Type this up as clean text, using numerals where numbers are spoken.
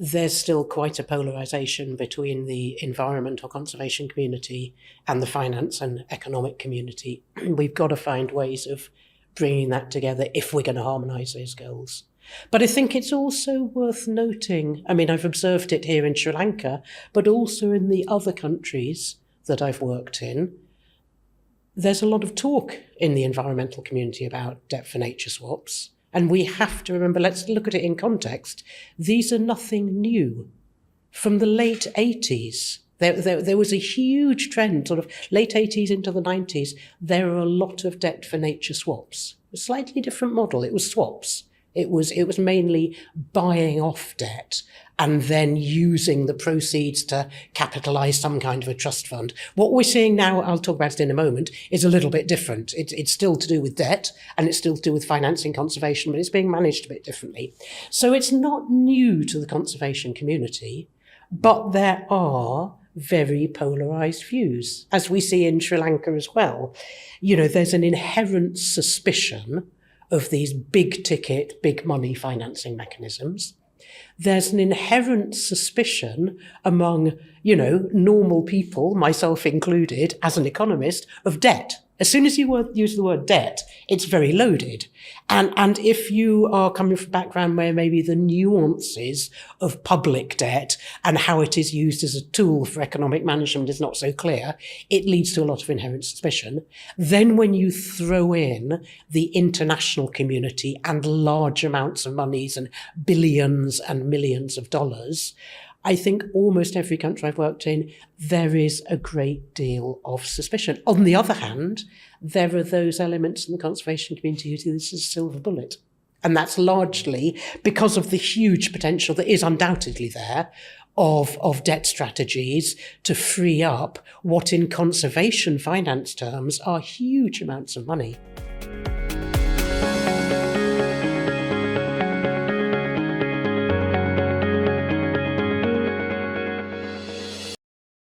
there's still quite a polarisation between the environmental conservation community and the finance and economic community. We've got to find ways of bringing that together if we're going to harmonise those goals. But I think it's also worth noting, I mean, I've observed it here in Sri Lanka, but also in the other countries that I've worked in, there's a lot of talk in the environmental community about debt for nature swaps. And we have to remember, let's look at it in context. These are nothing new. From the late 80s, there was a huge trend, sort of late 80s into the 90s. There are a lot of debt for nature swaps. A slightly different model. It was swaps. It was mainly buying off debt and then using the proceeds to capitalise some kind of a trust fund. What we're seeing now, I'll talk about it in a moment, is a little bit different. It's still to do with debt and it's still to do with financing conservation, but it's being managed a bit differently. So it's not new to the conservation community, but there are very polarised views, as we see in Sri Lanka as well. You know, there's an inherent suspicion of these big ticket, big money financing mechanisms. There's an inherent suspicion among, normal people, myself included, as an economist, of debt. As soon as you use the word debt, it's very loaded. And if you are coming from a background where maybe the nuances of public debt and how it is used as a tool for economic management is not so clear, it leads to a lot of inherent suspicion. Then when you throw in the international community and large amounts of monies and billions and millions of dollars, I think almost every country I've worked in, there is a great deal of suspicion. On the other hand, there are those elements in the conservation community who see this as a silver bullet. And that's largely because of the huge potential that is undoubtedly there of debt strategies to free up what in conservation finance terms are huge amounts of money.